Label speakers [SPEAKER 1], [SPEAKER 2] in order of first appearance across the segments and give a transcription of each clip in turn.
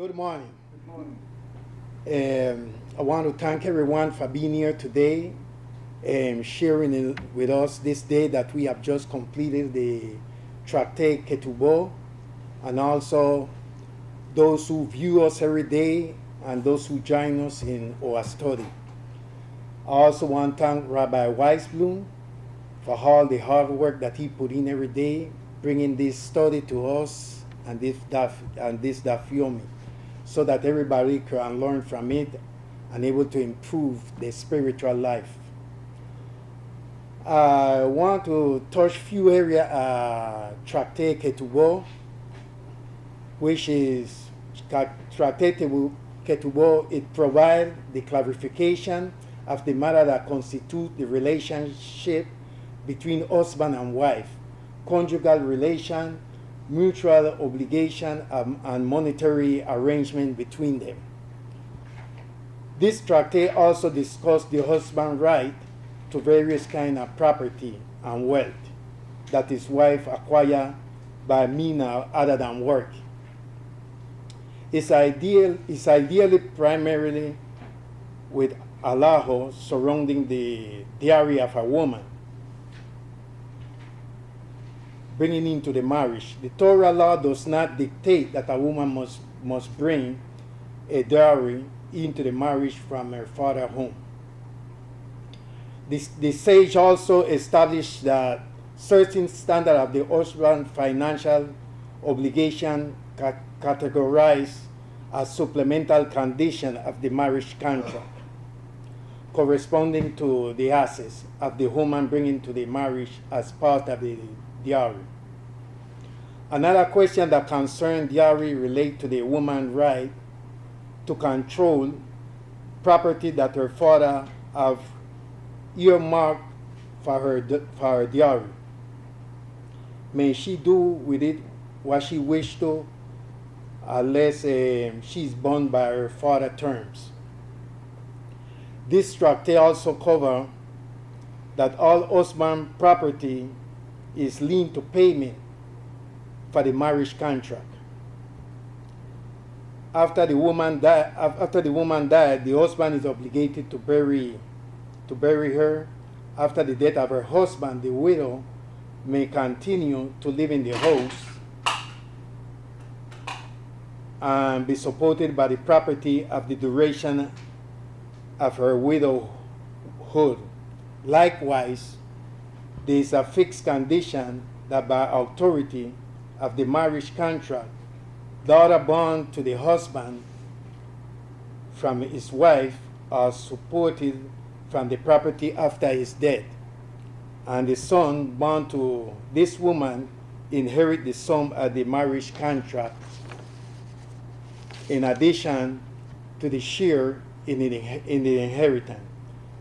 [SPEAKER 1] Good morning.
[SPEAKER 2] Good morning.
[SPEAKER 1] I want to thank everyone for being here today and sharing with us this day that we have just completed the Tractate Ketubot, and also those who view us every day and those who join us in our study. I also want to thank Rabbi Weisblum for all the hard work that he put in every day, bringing this study to us and this Yomi, so that everybody can learn from it and able to improve their spiritual life. I want to touch few areas, Tractate Ketubot, which is Tractate Ketubot. It provides the clarification of the matter that constitute the relationship between husband and wife, conjugal relation, mutual obligation, and monetary arrangement between them. This tractate also discussed the husband's right to various kinds of property and wealth that his wife acquire by means other than work. It's ideally primarily with halacha surrounding the diary of a woman bringing into the marriage. The Torah law does not dictate that a woman must bring a dowry into the marriage from her father's home. The sage also established that certain standard of the husband's financial obligation categorized as supplemental condition of the marriage contract, corresponding to the assets of the woman bringing to the marriage as part of the dowry. Another question that concerns dowry relates to the woman's right to control property that her father have earmarked for her dowry. May she do with it what she wishes to, unless she's bound by her father's terms. This tractate also covers that all husband property is linked to payment for the marriage contract. After the woman died, the husband is obligated to bury her. After the death of her husband, the widow may continue to live in the house and be supported by the property of the duration of her widowhood. Likewise, there is a fixed condition that by authority of the marriage contract, daughter born to the husband from his wife are supported from the property after his death, and the son born to this woman inherit the sum of the marriage contract in addition to the share in the inheritance.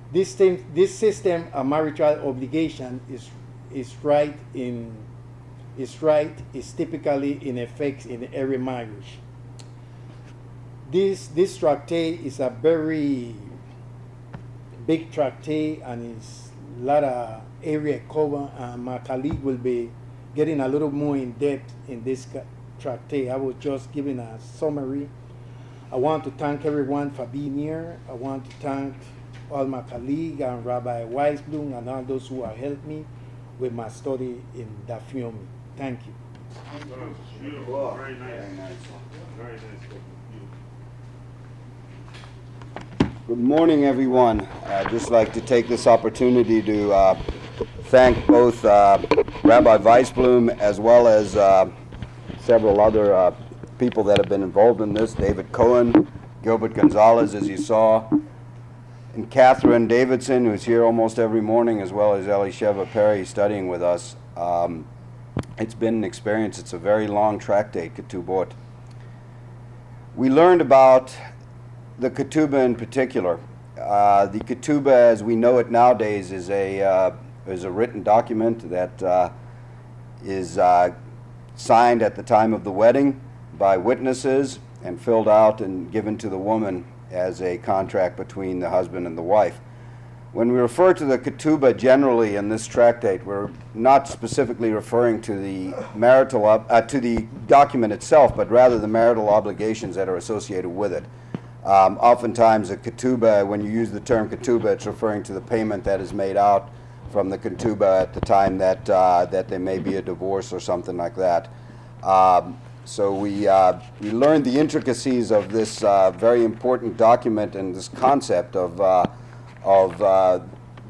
[SPEAKER 1] This system of marital obligation is typically in effect in every marriage. This tractate is a very big tractate and it's a lot of area cover, and my colleague will be getting a little more in depth in this tractate. I was just giving a summary. I want to thank everyone for being here. I want to thank all my colleagues and Rabbi Weisblum and all those who have helped me with my study in the Yomi. Thank you.
[SPEAKER 3] Beautiful. Very nice. Very nice.
[SPEAKER 2] Good morning, everyone. I'd just like to take this opportunity to thank both Rabbi Weisblum as well as several other people that have been involved in this. David Cohen, Gilbert Gonzalez, as you saw, and Catherine Davidson, who's here almost every morning, as well as Elisheva Perry studying with us. It's been an experience. It's a very long tractate, Ketubot. We learned about the Ketubah in particular. The Ketubah, as we know it nowadays, is a written document that is signed at the time of the wedding by witnesses and filled out and given to the woman as a contract between the husband and the wife. When we refer to the Ketubah generally in this tractate, we're not specifically referring to the to the document itself, but rather the marital obligations that are associated with it. Oftentimes, a Ketubah, when you use the term Ketubah, it's referring to the payment that is made out from the Ketubah at the time that that there may be a divorce or something like that. So we learned the intricacies of this very important document and this concept of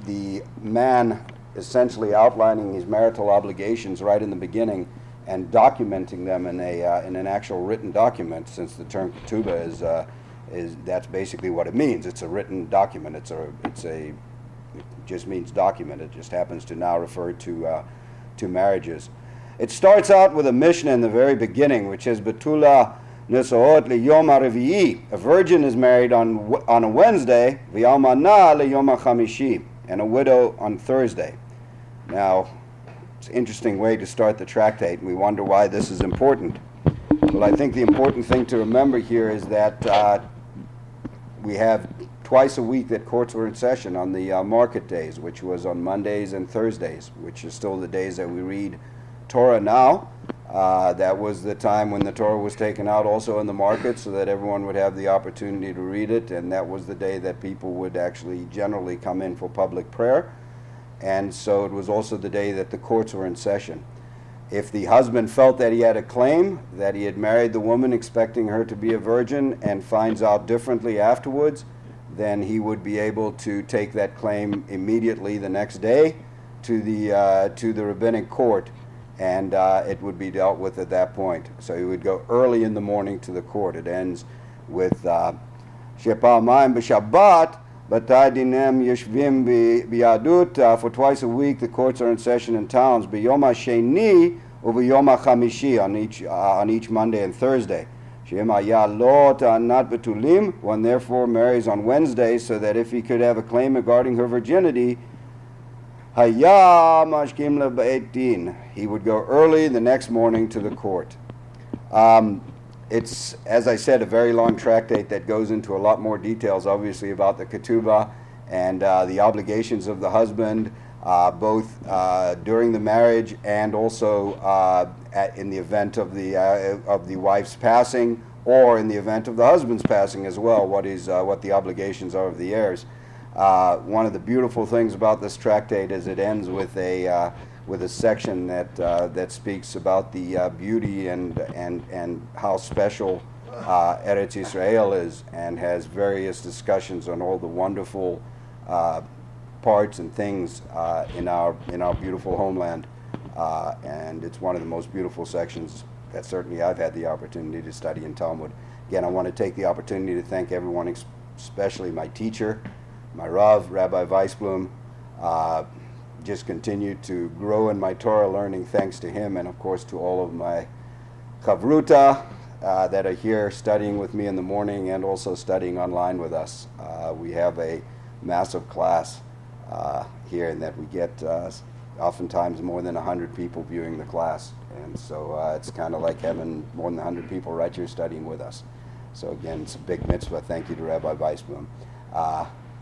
[SPEAKER 2] the man essentially outlining his marital obligations right in the beginning and documenting them in an actual written document. Since the term Ketubah is that's basically what it means. It's a written document. It just means document. It just happens to now refer to marriages. It starts out with a Mishna in the very beginning, which is Betula Nesoot liyom ha'revi'i. A virgin is married on a Wednesday, v'almana liyom ha'chamishi, and a widow on Thursday. Now, it's an interesting way to start the tractate, and we wonder why this is important. Well, I think the important thing to remember here is that we have twice a week that courts were in session on the market days, which was on Mondays and Thursdays, which are still the days that we read Torah now. That was the time when the Torah was taken out also in the market so that everyone would have the opportunity to read it, and that was the day that people would actually generally come in for public prayer. And so it was also the day that the courts were in session. If the husband felt that he had a claim, that he had married the woman expecting her to be a virgin and finds out differently afterwards, then he would be able to take that claim immediately the next day to the rabbinic court, and it would be dealt with at that point. So he would go early in the morning to the court. It ends with Shepal Maim b'Shabbat, Batay Dinem Yeshvim b'Yadut. For twice a week, the courts are in session in towns. B'Yom HaSheni u'B'Yom HaChamishi, on each Monday and Thursday. Shem Haya Lo Ta'anat Betulim. One therefore marries on Wednesday, so that if he could have a claim regarding her virginity, Haya Mashkim LeBeit Din, he would go early the next morning to the court. It's, as I said, a very long tractate that goes into a lot more details, obviously, about the Ketubah and the obligations of the husband, both during the marriage and also in the event of the wife's passing, or in the event of the husband's passing as well. What the obligations are of the heirs. One of the beautiful things about this tractate is it ends with a section that speaks about the beauty and how special Eretz Israel is, and has various discussions on all the wonderful parts and things in our beautiful homeland, and it's one of the most beautiful sections that certainly I've had the opportunity to study in Talmud. Again, I want to take the opportunity to thank everyone, especially my teacher, my Rav, Rabbi Weisblum. Just continue to grow in my Torah learning thanks to him, and of course to all of my Chavruta that are here studying with me in the morning and also studying online with us. We have a massive class here, in that we get oftentimes more than 100 people viewing the class, and so it's kind of like having more than 100 people right here studying with us. So again, it's a big mitzvah. Thank you to Rabbi Weisblum.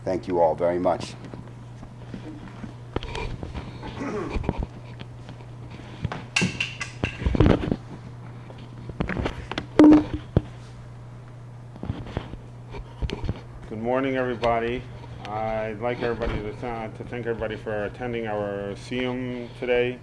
[SPEAKER 2] Thank you all very much.
[SPEAKER 3] Good morning, everybody. I'd like everybody to thank everybody for attending our Siyum today.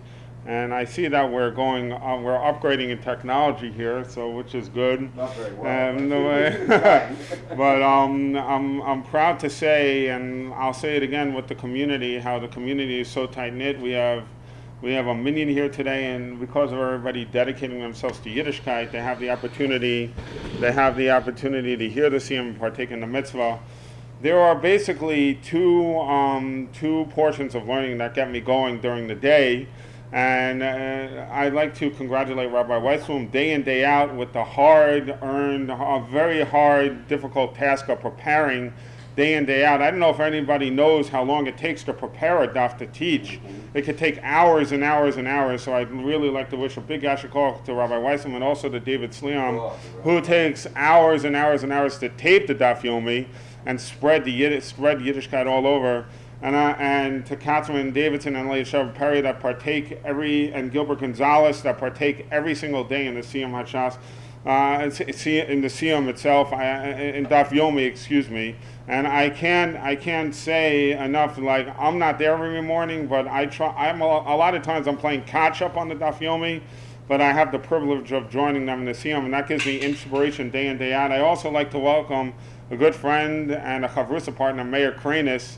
[SPEAKER 3] And I see that we're upgrading in technology here, so which is good.
[SPEAKER 2] Not very well.
[SPEAKER 3] But I'm proud to say, and I'll say it again with the community, how the community is so tight knit. We have a minyan here today, and because of everybody dedicating themselves to Yiddishkeit, they have the opportunity to hear the Siyum and partake in the mitzvah. There are basically two portions of learning that get me going during the day. And I'd like to congratulate Rabbi Weisblum day in, day out with the very hard, difficult task of preparing day in, day out. I don't know if anybody knows how long it takes to prepare a daf to teach. It could take hours and hours and hours, so I'd really like to wish a big yashikol to Rabbi Weisblum and also to David Siyum, who takes hours and hours and hours to tape the daf Yomi and spread Yiddishkeit all over. and to Catherine Davidson and Leah Shev Perry that partake and Gilbert Gonzalez that partake every single day in the Siyum Hashas, in the Siyum itself, in Daf Yomi, excuse me. And I can't say enough. Like, I'm not there every morning, but I try. A lot of times I'm playing catch up on the Daf Yomi, but I have the privilege of joining them in the Siyum, and that gives me inspiration day in, day out. I also like to welcome a good friend and a chavrusa partner, Mayor Kranis.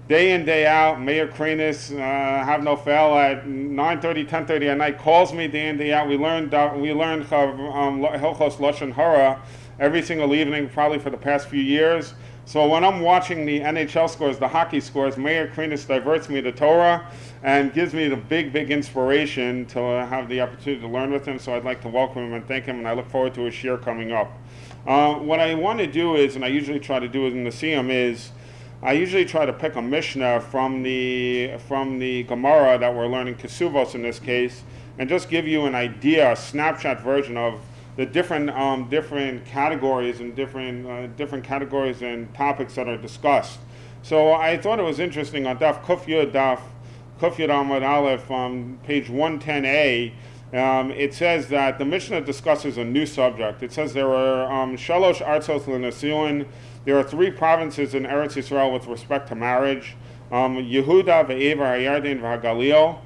[SPEAKER 3] Day in, day out, Mayor Kranis, have no fail, at 9:30, 10:30 at night, calls me day in, day out. We learned Hilchos Lashon Hara every single evening, probably for the past few years. So when I'm watching the NHL scores, the hockey scores, Mayor Kranis diverts me to Torah and gives me the big inspiration to have the opportunity to learn with him. So I'd like to welcome him and thank him, and I look forward to his shir coming up. What I want to do is, and I usually try to do it in the Siyum, is I usually try to pick a Mishna from the Gemara that we're learning, Kesubos in this case, and just give you an idea, a snapshot version of the different categories and different categories and topics that are discussed. So I thought it was interesting on Daf Kuf Yud Amud Aleph, page 110a. It says that the Mishnah discusses a new subject. It says there are Shalosh Artzos L'Nasuin. There are 3 provinces in Eretz Yisrael with respect to marriage: Yehuda, Ve'ever, Hayarden, V'Hagalil,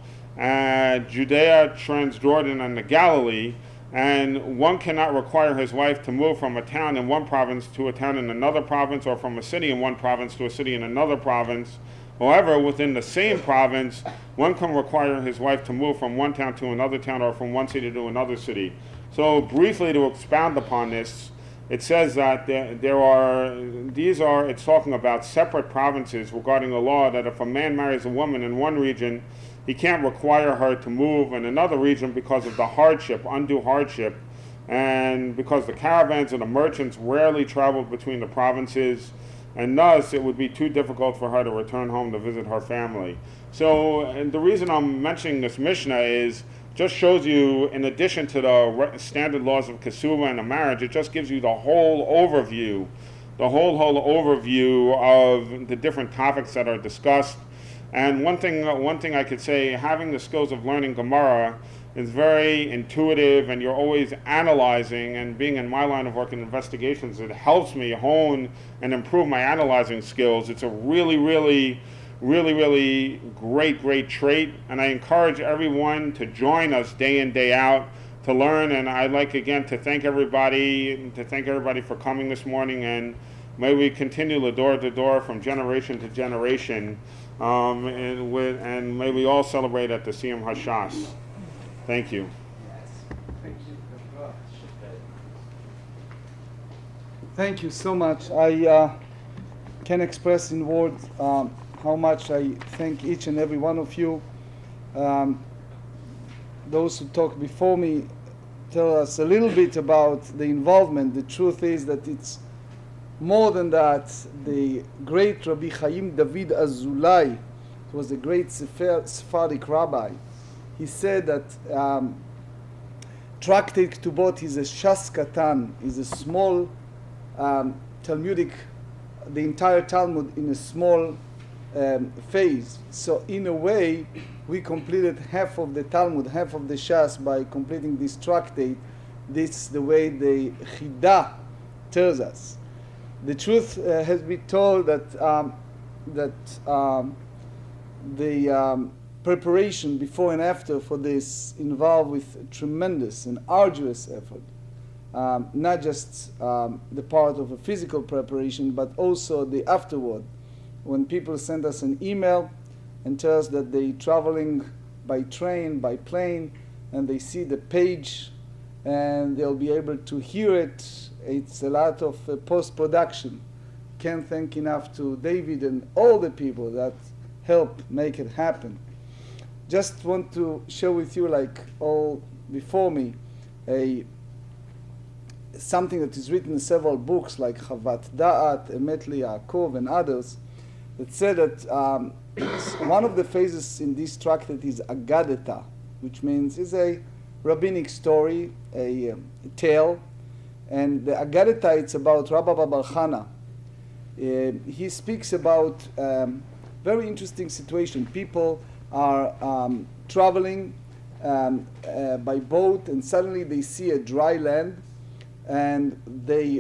[SPEAKER 3] Judea, Transjordan, and the Galilee. And one cannot require his wife to move from a town in one province to a town in another province, or from a city in one province to a city in another province. However, within the same province, one can require his wife to move from one town to another town, or from one city to another city. So briefly, to expound upon this, it says that it's talking about separate provinces regarding the law, that if a man marries a woman in one region, he can't require her to move in another region because of the hardship, undue hardship, and because the caravans and the merchants rarely traveled between the provinces, and thus it would be too difficult for her to return home to visit her family. So, and the reason I'm mentioning this Mishnah is just shows you, in addition to the standard laws of Kesubah and the marriage, it just gives you the whole overview, of the different topics that are discussed. And one thing I could say, having the skills of learning Gemara is very intuitive, and you're always analyzing, and being in my line of work in investigations, it helps me hone and improve my analyzing skills. It's a really great trait, and I encourage everyone to join us day in, day out to learn. And I'd like again to thank everybody for coming this morning, and may we continue the door to door from generation to generation, and may we all celebrate at the Siyum Hashas. Thank you.
[SPEAKER 4] Thank you so much. I can express in words how much I thank each and every one of you. Those who talked before me tell us a little bit about the involvement. The truth is that it's more than that. The great Rabbi Chaim David Azulai was a great Sephardic rabbi. He said that Tractate Ketubot is a Shas Katan, is a small Talmudic, the entire Talmud in a small phase. So in a way, we completed half of the Talmud, half of the Shas by completing this tractate. This is the way the Chida tells us. The truth has been told that the preparation before and after for this involved with tremendous and arduous effort. Not just the part of a physical preparation, but also the afterward. When people send us an email and tell us that they're traveling by train, by plane, and they see the page and they'll be able to hear it, it's a lot of post-production. Can't thank enough to David and all the people that help make it happen. Just want to share with you, like all before me, something that is written in several books like Chavat Da'at, Emet Yaakov, and others, that said that one of the phases in this tractate is Agadeta, which means is a rabbinic story, a tale. And the Agadeta, it's about Rabbi Bar Chana. He speaks about very interesting situation. People are traveling by boat, and suddenly they see a dry land, and they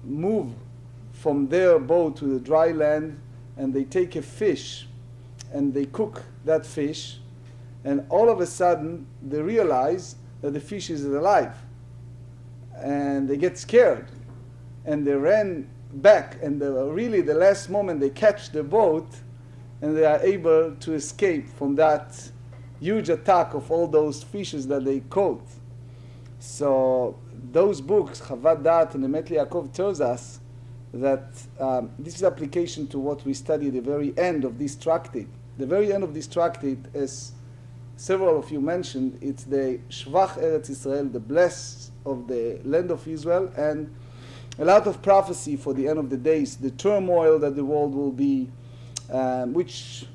[SPEAKER 4] move from their boat to the dry land, and they take a fish, and they cook that fish, and all of a sudden they realize that the fish is alive, and they get scared, and they ran back, and really the last moment they catch the boat, and they are able to escape from that huge attack of all those fishes that they caught. So those books, Chavad Dat and Emet Yaakov, tells us that this is application to what we study at the very end of this tractate. The very end of this tractate, as several of you mentioned, it's the Shvach Eretz Israel, the bless of the land of Israel, and a lot of prophecy for the end of the days, the turmoil that the world will be, which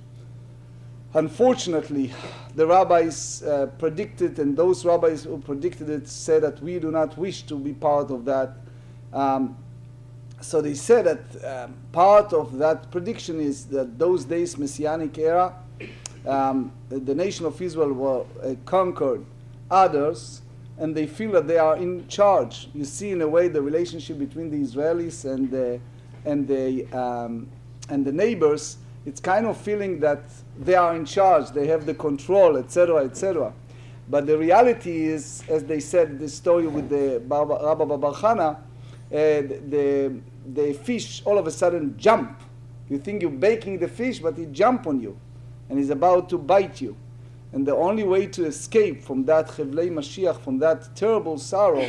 [SPEAKER 4] unfortunately the rabbis predicted, and those rabbis who predicted it said that we do not wish to be part of that. So they said that part of that prediction is that those days, Messianic era, the nation of Israel will conquer others, and they feel that they are in charge. You see, in a way, the relationship between the Israelis and the neighbors. It's kind of feeling that they are in charge, they have the control, etc., etc. But the reality is, as they said, the story with the Rabbi Bar Chana, the fish all of a sudden jump. You think you're baking the fish, but he jump on you, and he's about to bite you. And the only way to escape from that Chevlei Mashiach, from that terrible sorrow,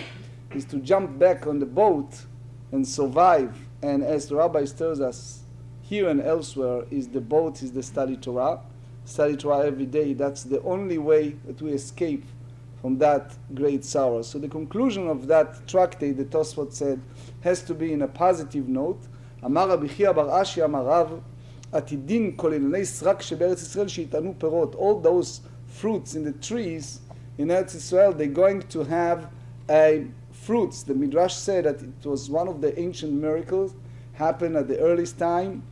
[SPEAKER 4] is to jump back on the boat and survive. And as the rabbis tells us, here and elsewhere, is the boat, is the study Torah every day. That's the only way that we escape from that great sorrow. So the conclusion of that tractate, the Tosfot said, has to be in a positive note. Amar Rabbi Chia bar Ashi amar Rav, Atidin kol inyanei srak sheberetz Yisrael sheitanu perot. All those fruits in the trees in Eretz Yisrael, they're going to have fruits. The Midrash said that it was one of the ancient miracles, happened at the earliest time.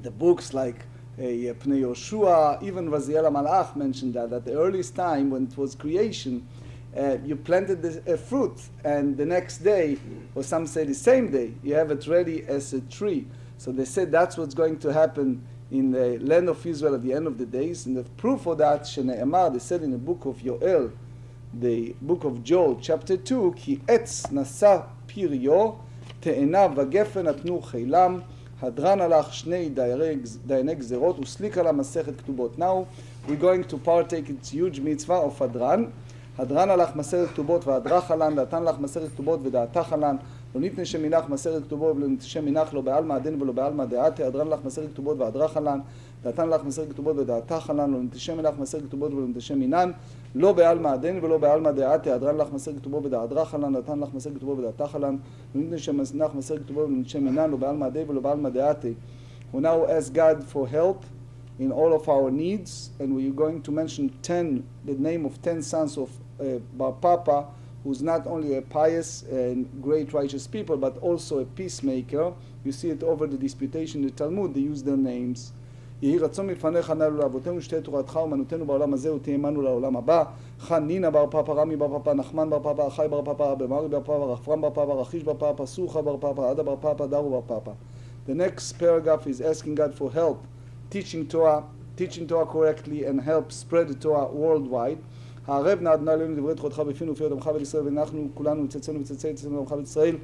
[SPEAKER 4] The books like Pnei Yoshua, even Raziel HaMalach mentioned that at the earliest time when it was creation, you planted a fruit, and the next day, or some say the same day, you have it ready as a tree. So they said that's what's going to happen in the land of Israel at the end of the days. And the proof for that, Shene'emar, they said in the book of Yoel, the book of Joel, chapter 2, Ki etz nasa piryo, te'enav v'gefen atnu cheilam, hadran alach shnei dayane gzerot, uslik ala masechet Ketubot. Now we're going to partake its huge mitzvah of hadran. hadran alach masechet Ketubot v'hadrach halan, datan lach masechet Ketubot v'da'atach halan, לא ניתנה שמינך מסכת כתובות ולא ניתנה שמינך לא בעלמא דין ולא בעלמא דעתי, הדרן לך מסכת כתובות והדרך חלן, דעתן לך מסכת כתובות ודעתה חלן, לא ניתנה שמינך מסכת כתובות ולא ניתנה שמינן, לא בעלמא דין ולא בעלמא דעתי, הדרן לך מסכת כתובות ודעדרך חלן, דעתן לך מסכת כתובות ודעתה חלן, לא ניתנה שמינך מסכת כתובות ולא ניתנה שמינן, לא בעלמא דין ולא בעלמא דעתי. We now ask God for help in all of our needs, and we're going to mention the name of 10 sons of Bar Papa, who's not only a pious and great righteous people, but also a peacemaker. You see it over the disputation in the Talmud, they use their names. יהי רצון מלפניך נא לאבותינו שתי תורתך אומנותנו בעולם הזה ותהיה עמנו לעולם הבא. חנינה בר פפא, רמי בר פפא, נחמן בר פפא, אחי בר פפא, במרי בר פפא, רפרם בר פפא, רכיש בר פפא, סוחה בר פפא, עדה בר פפא, דרו בר פפא. The next paragraph is asking God for help, teaching Torah correctly, and help spread the Torah worldwide. הערב נא אדוני אלוהינו דברי תורתך בפינו ובפי עמך בית ישראל, ואנחנו כולנו וצאצאנו וצאצאי צאצאנו עמך בית ישראל,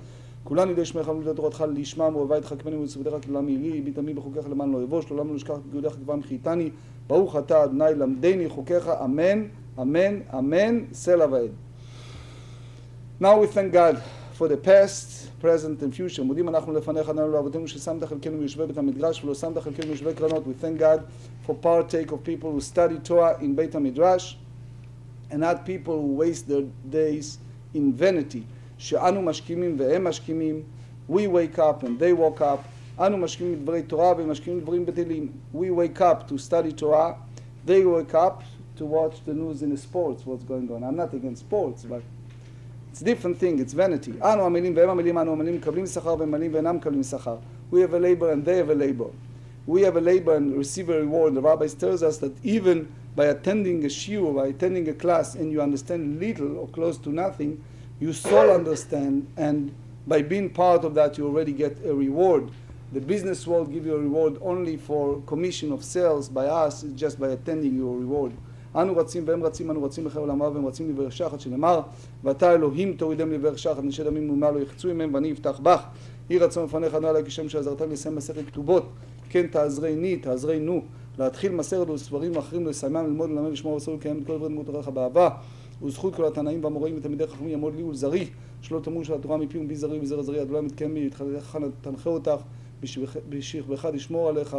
[SPEAKER 4] כולנו ידעי שמך ולדברי תורתך לשמם, ואוהבי את חכמני ומצוותיך כלולם ילי, הביט עמי בחוקיך למען לא אבוש, לעולם לא אשכח את פקודיך כדבר מחייתני, ברוך אתה אדוני למדני חוקיך, אמן, אמן, אמן, סלע ועד. Now we thank God for the past, present and future. מודים אנחנו לפניך אדוני לאבותינו ששמת חלקנו מיושבי בית המדרש ולא שמת חלקנו מיושבי קרנות. We thank God for partake of people who study Torah in בית המדרש, and not people who waste their days in vanity. שאנו משכימים והם משכימים, we wake up and they woke up, אנו משכימים דברי תורה והם משכימים דברים בטלים. We wake up to study Torah, they wake up to watch the news in the sports, what's going on. I'm not against sports, but it's a different thing, it's vanity. אנו עמלים והם עמלים, אנו עמלים מקבלים שכר והם עמלים ואינם מקבלים שכר. We have a labor and they have a labor. we have a labor and receive a reward. The rabbis tells us that even by attending a shiur, by attending a class, and you understand little or close to nothing, you soul understand, and by being part of that, you already get a reward. The business world give you a reward only for commission of sales. By us, it's just by attending your reward. אנו רצים והם רצים, אנו רצים לחיל עולמה והם רצים לבאר שחת, שנאמר, ואתה אלוהים תורידם לבאר שחת, נשי דמים ומה לא יחצו עמהם ואני אפתח בך. יהי רצון לפניך נא עלי כשם שעזרת לי לסיים מסכת כתובות, כן תעזרנו, להתחיל מסכת וספרים אחרים לסיימם, ללמוד וללמד לשמוע ולסור ולקיים את כל דברי לימוד תורתך באהבה, וזכות כל התנאים והאמוראים ותלמידי חכמים יעמוד לי ולזרי, שלא תמון של התורה מפי ומבי זרי וזרע זרי, עד לא מתקיים בי, תנחה אותך, בשכבך תשמור עליך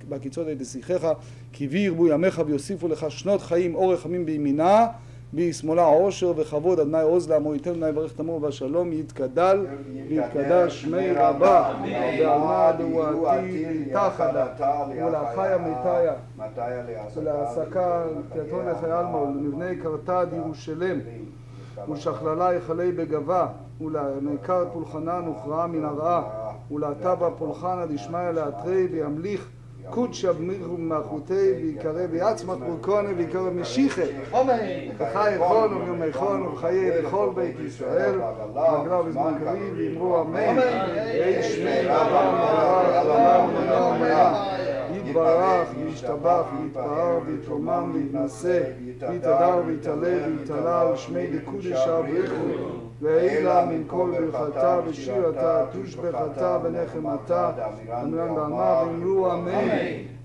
[SPEAKER 4] והקיצות את שיחך, כי בי ירבו ימיך ויוסיפו לך שנות חיים אורך ימים בימינה, בשמאלה עושר וכבוד, אדוני עוז לעמו ייתן, אדוני יברך את עמו בשלום, יתגדל ויתקדש שמי רבה, ועמד הוא עתיד להתחדה, ולאחיה מתיה, ולהעסקה תיאטרון לחיילמה, ולמבני קרתד ירושלם, ושכללה יחלי בגבה, ולנעקר פולחנן וכרעה מן הרעה, ולעטבה פולחנה דשמיא לאתרי וימליך קודשא במירו במלכותי ויקרא ויעצמך פורקונה ויקרא משיחה וחי יכול וביומי חול וחיי בכל בית ישראל וגרב בזמן קריב ואמרו אמן יהי שמי רבם וברך לעולם ולעולם יתברך וישתבח ויתפאר ויתרומם ויתנשא ויתהדר ויתעלה ויתהלל שמי דקודש אברכו ואילה מן כל ברכתה ושירתה תושבחתה ונחמתה אמרן בעלמה ואמרו אמן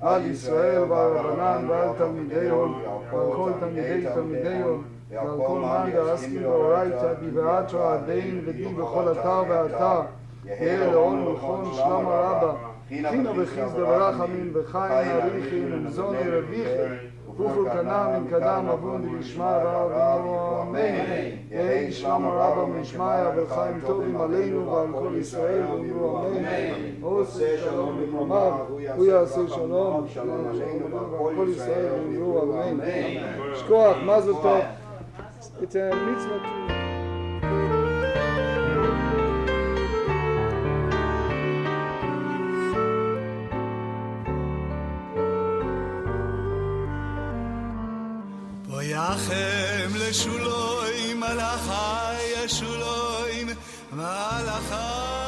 [SPEAKER 4] על ישראל ועל רבנן ועל תלמידיהם ועל כל תלמידיהם ועל כל מאן דעסקין באורייתא דיבעתרא הדין ודי בכל אתר ואתר יהיה לעון ולכון שלמה רבה חינה וחיסדא ורחמים וחיים אריכין ומזוני רביכי ופול קנה מן קדם אבון דבשמיא ואבינו אמן יהי שלמה רבה משמיא וחיים טובים עלינו ועל כל ישראל ואמרו אמן עושה שלום במרומיו הוא יעשה שלום ועל כל ישראל ואמרו אמן שכוח מזל טוב. It's a mitzvah to
[SPEAKER 5] ויחם לשולוים מלאכי השולוים מלאכי